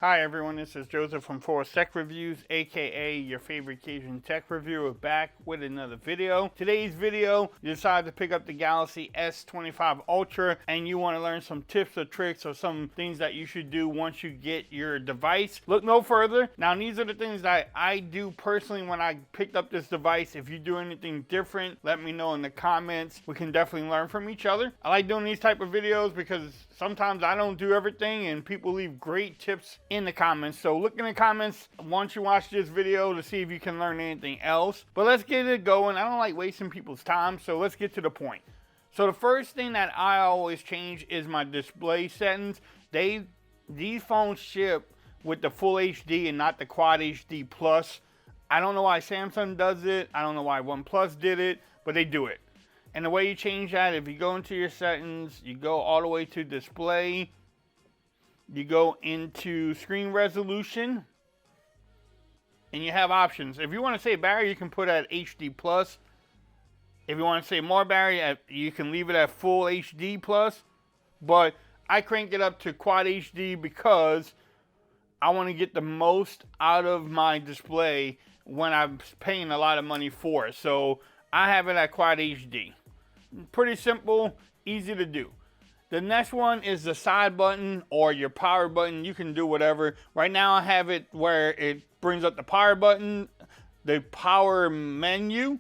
Hi everyone, this is Joseph from Forest Tech Reviews, aka your favorite Cajun tech reviewer, back with another video. Today's video, you decided to pick up the Galaxy S25 Ultra and you want to learn some tips or tricks or some things that you should do once you get your device. Look no further. Now these are the things that I do personally when I picked up this device. If you do anything different, let me know in the comments. We can definitely learn from each other. I like doing these type of videos because sometimes I don't do everything and people leave great tips in the comments. So look in the comments once you watch this video to see if you can learn anything else. But let's get it going. I don't like wasting people's time, so let's get to the point. So the first thing that I always change is my display settings. These phones ship with the full HD and not the quad HD plus. I don't know why Samsung does it. I don't know why OnePlus did it, but they do it. And the way you change that, if you go into your settings, you go all the way to display, you go into screen resolution, and you have options. If you want to say battery, you can put at HD plus. If you want to say more battery, you can leave it at full HD plus. But I crank it up to quad HD because I want to get the most out of my display when I'm paying a lot of money for it. So I have it at quad HD. Pretty simple, easy to do. The next one is the side button or your power button. You can do whatever. Right now I have it where it brings up the power button, the power menu,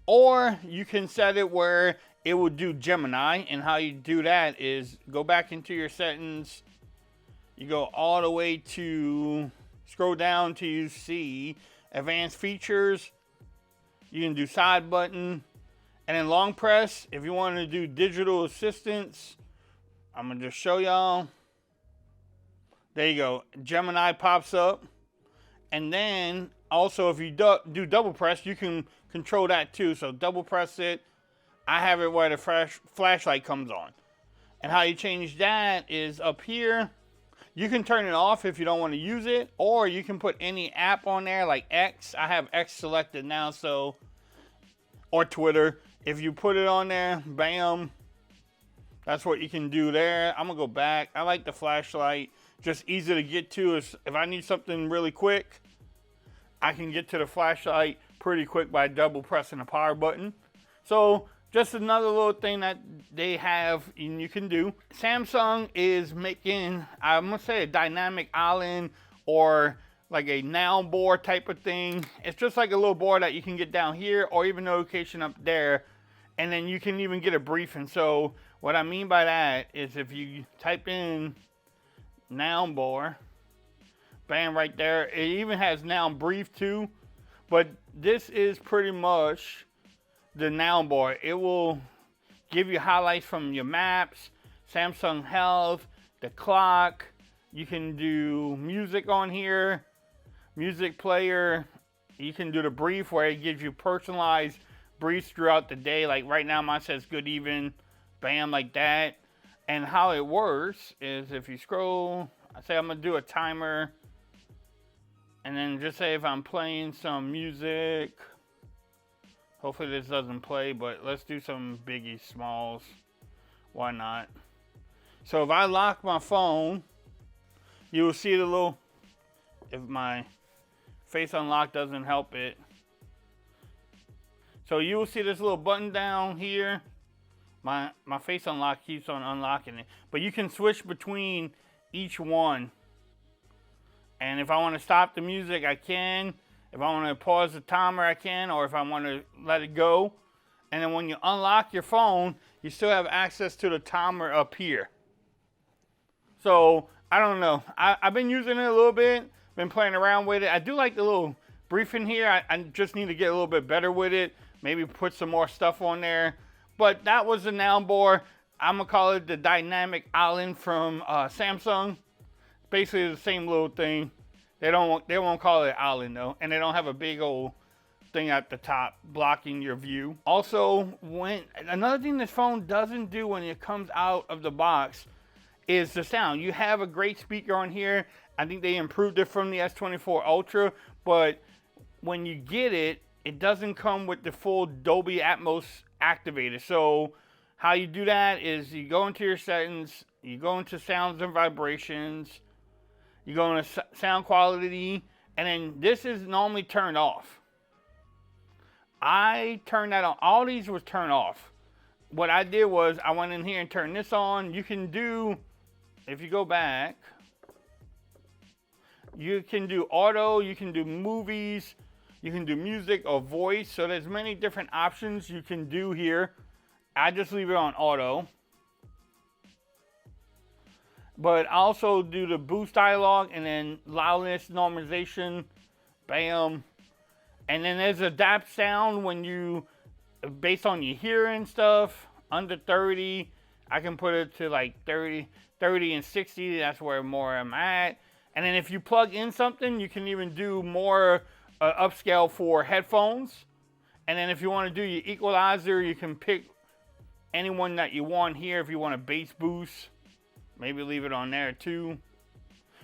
or you can set it where it will do Gemini. And how you do that is go back into your settings. You go all the way to, scroll down till you see advanced features. You can do side button. And then long press, if you want to do digital assistance, I'm going to just show y'all. There you go. Gemini pops up. And then also if you do double press, you can control that too. So double press it. I have it where the flashlight comes on. And how you change that is up here. You can turn it off if you don't want to use it. Or you can put any app on there like X. I have X selected now, so, or Twitter. If you put it on there, bam, that's what you can do there. I'm gonna go back. I like the flashlight, just easy to get to. If I need something really quick, I can get to the flashlight pretty quick by double pressing the power button. So just another little thing that they have and you can do. Samsung is making, I'm gonna say, a dynamic island or like a Now board type of thing. It's just like a little board that you can get down here or even notification up there, and then you can even get a briefing. So what I mean by that is if you type in Now board, bam, right there. It even has Now Brief too, but this is pretty much the Now board. It will give you highlights from your maps, Samsung Health, the clock. You can do music on here, music player. You can do the brief where it gives you personalized briefs throughout the day. Like right now mine says good even, bam, like that. And how it works is if you scroll, I say I'm gonna do a timer, and then just say if I'm playing some music, hopefully this doesn't play, but let's do some Biggie Smalls, why not. So if I lock my phone, you will see the little, if my face unlock doesn't help it. So you will see this little button down here. My face unlock keeps on unlocking it. But you can switch between each one. And if I want to stop the music, I can. If I want to pause the timer, I can. Or if I want to let it go. And then when you unlock your phone, you still have access to the timer up here. So I don't know. I've been using it a little bit. Been playing around with it. I do like the little briefing here. I just need to get a little bit better with it. Maybe put some more stuff on there. But that was the Now board. I'm gonna call it the Dynamic Island from Samsung. Basically the same little thing. They won't call it island though, and they don't have a big old thing at the top blocking your view. Also, another thing this phone doesn't do when it comes out of the box is the sound. You have a great speaker on here. I think they improved it from the S24 Ultra, but when you get it, it doesn't come with the full Dolby Atmos activated. So how you do that is you go into your settings, you go into sounds and vibrations, You go into sound quality, and then this is normally turned off. I turned that on. All these was turned off. What I did was I went in here and turned this on. You can do, if you go back, you can do auto, you can do movies, you can do music or voice. So there's many different options you can do here. I just leave it on auto. But I also do the boost dialogue and then loudness normalization. Bam. And then there's adapt sound when you, based on your hearing stuff, under 30, I can put it to like 30 and 60. That's where more I'm at. And then if you plug in something, you can even do more upscale for headphones. And then if you want to do your equalizer, you can pick anyone that you want here. If you want a bass boost, maybe leave it on there too.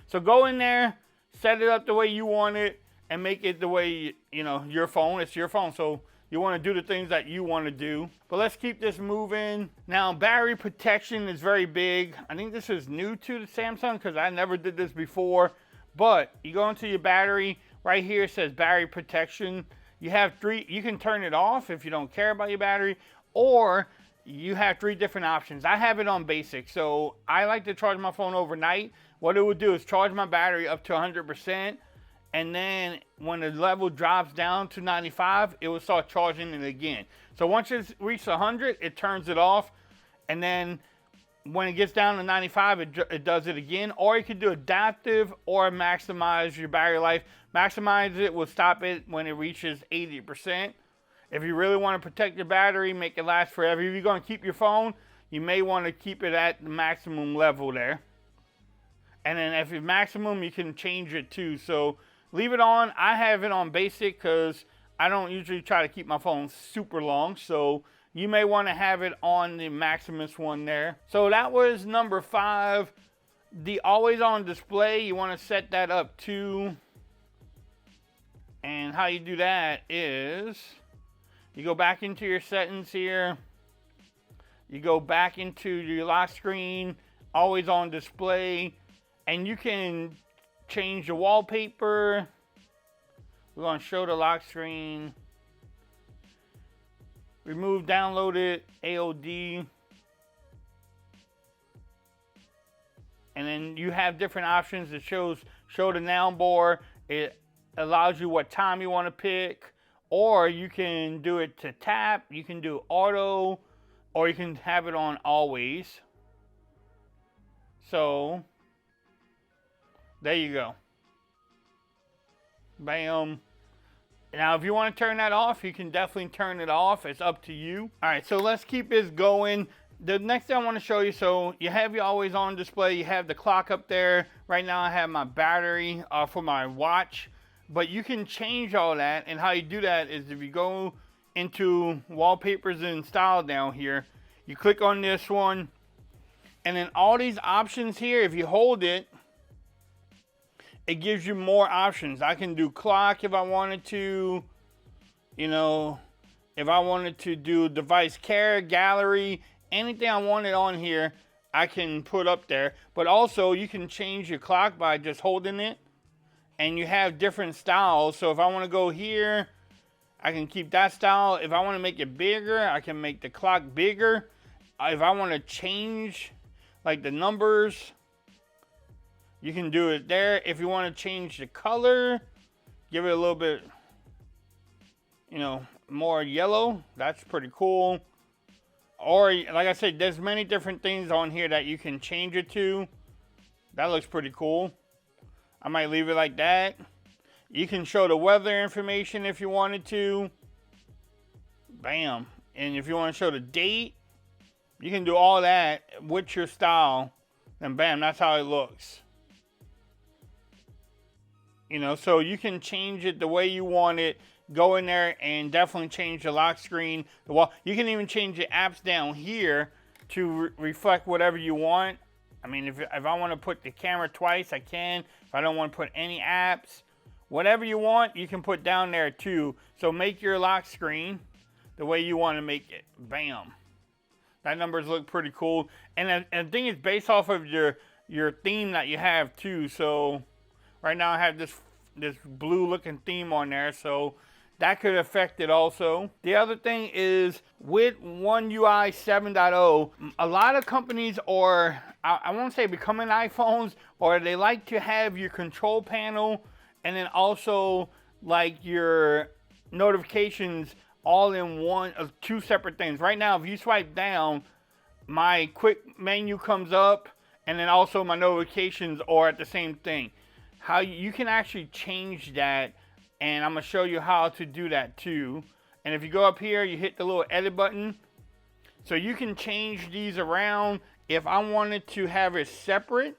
So go in there, set it up the way you want it, and make it the way, you know, your phone. It's your phone, so you want to do the things that you want to do. But let's keep this moving. Now, battery protection is very big. I think this is new to the Samsung because I never did this before. But you go into your battery, right here it says battery protection. You have three, you can turn it off if you don't care about your battery, or you have three different options. I have it on basic, so I like to charge my phone overnight. What it would do is charge my battery up to 100%, and then when the level drops down to 95, it will start charging it again. So once it's reached 100, it turns it off, and then when it gets down to 95, it does it again. Or you could do adaptive or maximize your battery life. Maximize it will stop it when it reaches 80%. If you really want to protect your battery, make it last forever. If you're going to keep your phone, you may want to keep it at the maximum level there. And then if it's maximum, you can change it too. So leave it on. I have it on basic because I don't usually try to keep my phone super long. So you may want to have it on the Maximus one there. So that was number 5. The always on display, you want to set that up too. And how you do that is you go back into your settings here. You go back into your lock screen, always on display, and you can change the wallpaper. We're going to show the lock screen. Remove downloaded AOD. And then you have different options. It show the now bar. It allows you what time you want to pick. Or you can do it to tap. You can do auto. Or you can have it on always. So there you go. Bam. Now, if you want to turn that off, you can definitely turn it off. It's up to you. All right, so let's keep this going. The next thing I want to show you, so you have your always on display. You have the clock up there. Right now, I have my battery for my watch. But you can change all that. And how you do that is if you go into wallpapers and style down here, you click on this one. And then all these options here, if you hold it, it gives you more options. I can do clock if I wanted to, you know, if I wanted to do device care, gallery, anything I wanted on here, I can put up there. But also you can change your clock by just holding it, and you have different styles. So if I want to go here, I can keep that style. If I want to make it bigger, I can make the clock bigger. If I want to change like the numbers, you can do it there. If you want to change the color, give it a little bit, you know, more yellow. That's pretty cool. Or, like I said, there's many different things on here that you can change it to. That looks pretty cool. I might leave it like that. You can show the weather information if you wanted to. Bam. And if you want to show the date, you can do all that with your style. And bam, that's how it looks. You know, so you can change it the way you want it. Go in there and definitely change the lock screen. The wall. You can even change the apps down here to reflect whatever you want. I mean, if I want to put the camera twice, I can. If I don't want to put any apps, whatever you want, you can put down there too. So make your lock screen the way you want to make it. Bam. That numbers look pretty cool. And the thing is based off of your theme that you have too. So Right now I have this blue looking theme on there, so that could affect it also. The other thing is with One UI 7.0, a lot of companies are, I won't say becoming iPhones, or they like to have your control panel and then also like your notifications all in one of two separate things. Right now, if you swipe down, my quick menu comes up and then also my notifications are at the same thing. How you can actually change that, and I'm gonna show you how to do that too. And if you go up here, you hit the little edit button. So you can change these around. If I wanted to have it separate,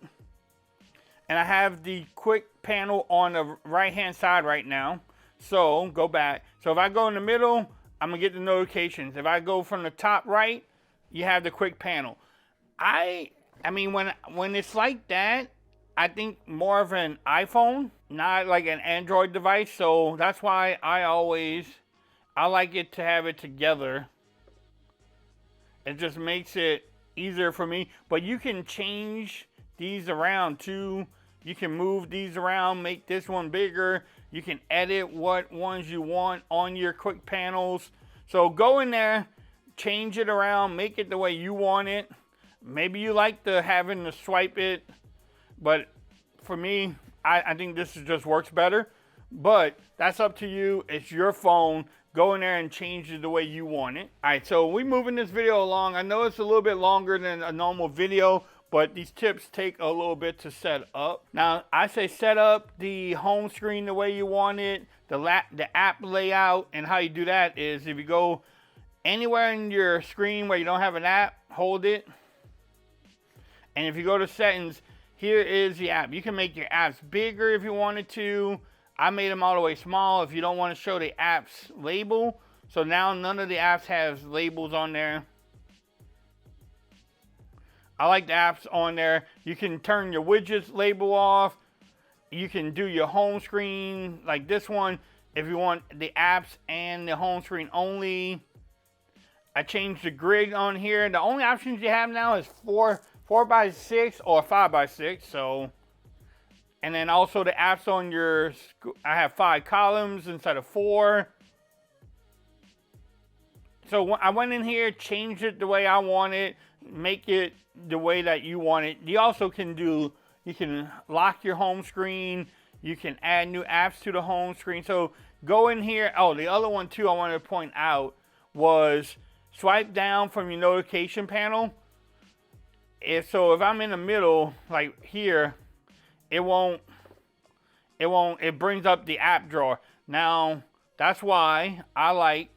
and I have the quick panel on the right hand side right now. So go back. So if I go in the middle, I'm gonna get the notifications. If I go from the top right, you have the quick panel. I mean, when it's like that, I think more of an iPhone, not like an Android device. So that's why I like it to have it together. It just makes it easier for me. But you can change these around too. You can move these around, make this one bigger. You can edit what ones you want on your quick panels. So go in there, change it around, make it the way you want it. Maybe you like having to swipe it, but for me, I think this just works better. But that's up to you. It's your phone. Go in there and change it the way you want it. All right, so we're moving this video along. I know it's a little bit longer than a normal video, but these tips take a little bit to set up. Now, I say set up the home screen the way you want it, the app layout, and how you do that is if you go anywhere in your screen where you don't have an app, hold it. And if you go to settings, here is the app. You can make your apps bigger if you wanted to. I made them all the way small if you don't want to show the apps label. So now none of the apps has labels on there. I like the apps on there. You can turn your widgets label off. You can do your home screen like this one if you want the apps and the home screen only. I changed the grid on here. The only options you have now is 4x6 or 5x6. So, and then also the apps on your, I have 5 columns instead of 4. So I went in here, changed it the way I want it, make it the way that you want it. You also can you can lock your home screen. You can add new apps to the home screen. So go in here. Oh, the other one too I wanted to point out was swipe down from your notification panel. If I'm in the middle, like here, it brings up the app drawer. Now, that's why I like,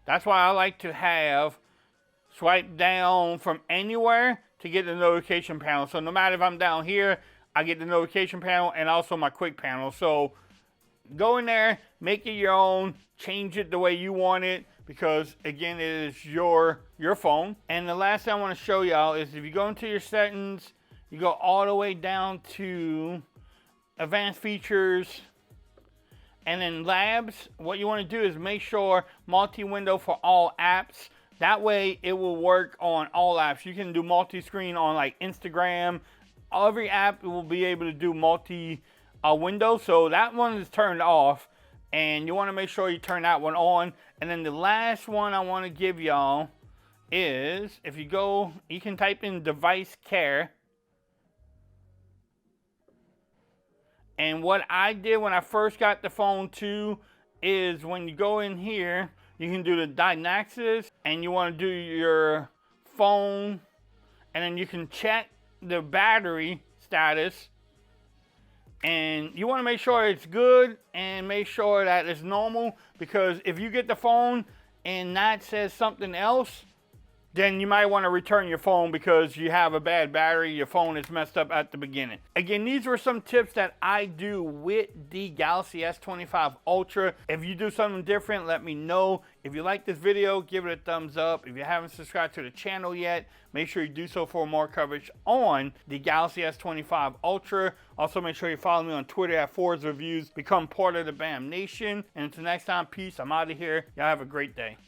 that's why I like to have swipe down from anywhere to get the notification panel. So no matter if I'm down here, I get the notification panel and also my quick panel. So go in there, make it your own, change it the way you want it, because again, it is your phone. And the last thing I want to show y'all is if you go into your settings, you go all the way down to advanced features, and then labs. What you want to do is make sure multi-window for all apps. That way it will work on all apps. You can do multi-screen on like Instagram. Every app will be able to do multi-window. So that one is turned off, and you want to make sure you turn that one on. And then the last one I want to give y'all is, if you go, you can type in device care. And what I did when I first got the phone too is when you go in here, you can do the diagnostics, and you want to do your phone, and then you can check the battery status, and you want to make sure it's good and make sure that it's normal, because if you get the phone and that says something else, then you might want to return your phone because you have a bad battery, your phone is messed up at the beginning. Again, these were some tips that I do with the Galaxy S25 Ultra. If you do something different, let me know. If you like this video, give it a thumbs up. If you haven't subscribed to the channel yet, make sure you do so for more coverage on the Galaxy S25 Ultra. Also, make sure you follow me on Twitter at Forza Reviews. Become part of the BAM Nation. And until next time, peace. I'm out of here. Y'all have a great day.